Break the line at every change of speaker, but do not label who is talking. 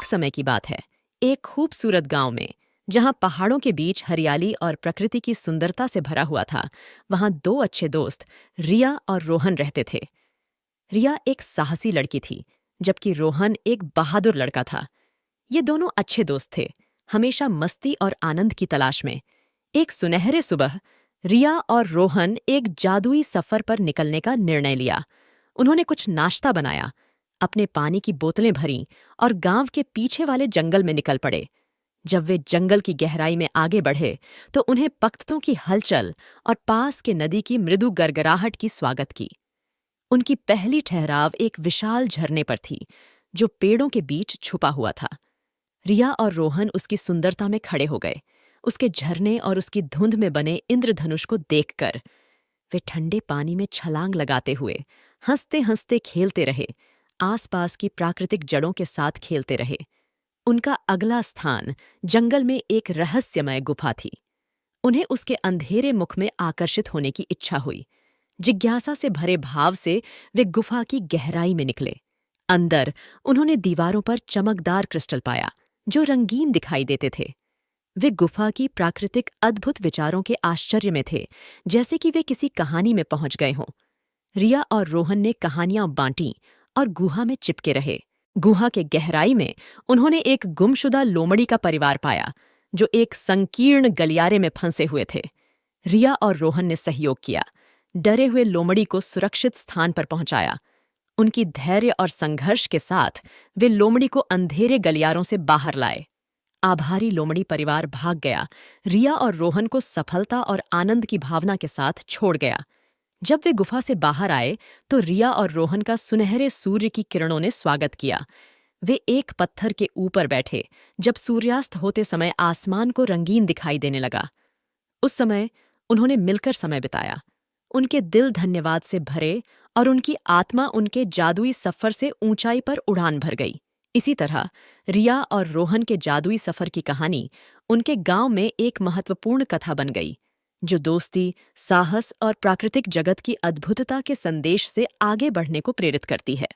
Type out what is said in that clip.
समय की बात है, एक खूबसूरत गांव में, जहां पहाड़ों के बीच हरियाली और प्रकृति की सुंदरता से भरा हुआ था, वहां दो अच्छे दोस्त रिया और रोहन रहते थे। रिया एक साहसी लड़की थी, जबकि रोहन एक बहादुर लड़का था। ये दोनों अच्छे दोस्त थे, हमेशा मस्ती और आनंद की तलाश में। एक सुनहरे सुबह रिया और रोहन एक जादुई सफर पर निकलने का निर्णय लिया। उन्होंने कुछ नाश्ता बनाया, अपने पानी की बोतलें भरीं और गांव के पीछे वाले जंगल में निकल पड़े। जब वे जंगल की गहराई में आगे बढ़े तो उन्हें पख्तों की हलचल और पास के नदी की मृदु गरगराहट की स्वागत की। उनकी पहली ठहराव एक विशाल झरने पर थी, जो पेड़ों के बीच छुपा हुआ था। रिया और रोहन उसकी सुंदरता में खड़े हो गए, उसके झरने और उसकी धुंध में बने इंद्रधनुष को देखकर। वे ठंडे पानी में छलांग लगाते हुए हंसते हंसते खेलते रहे, आसपास की प्राकृतिक जड़ों के साथ खेलते रहे। उनका अगला स्थान जंगल में एक रहस्यमय गुफा थी। उन्हें उसके अंधेरे मुख में आकर्षित होने की इच्छा हुई। जिज्ञासा से भरे भाव से वे गुफा की गहराई में निकले। अंदर उन्होंने दीवारों पर चमकदार क्रिस्टल पाया, जो रंगीन दिखाई देते थे। वे गुफा की प्राकृतिक अद्भुत विचारों के आश्चर्य में थे, जैसे कि वे किसी कहानी में पहुंच गए हों। रिया और रोहन ने कहानियां बांटीं और गुहा में चिपके रहे। गुहा के गहराई में उन्होंने एक गुमशुदा लोमड़ी का परिवार पाया, जो एक संकीर्ण गलियारे में फंसे हुए थे। रिया और रोहन ने सहयोग किया, डरे हुए लोमड़ी को सुरक्षित स्थान पर पहुंचाया। उनकी धैर्य और संघर्ष के साथ वे लोमड़ी को अंधेरे गलियारों से बाहर लाए। आभारी लोमड़ी परिवार भाग गया, रिया और रोहन को सफलता और आनंद की भावना के साथ छोड़ गया। जब वे गुफा से बाहर आए तो रिया और रोहन का सुनहरे सूर्य की किरणों ने स्वागत किया। वे एक पत्थर के ऊपर बैठे जब सूर्यास्त होते समय आसमान को रंगीन दिखाई देने लगा। उस समय उन्होंने मिलकर समय बिताया। उनके दिल धन्यवाद से भरे और उनकी आत्मा उनके जादुई सफर से ऊंचाई पर उड़ान भर गई। इसी तरह रिया और रोहन के जादुई सफर की कहानी उनके गांव में एक महत्वपूर्ण कथा बन गई, जो दोस्ती, साहस और प्राकृतिक जगत की अद्भुतता के संदेश से आगे बढ़ने को प्रेरित करती है।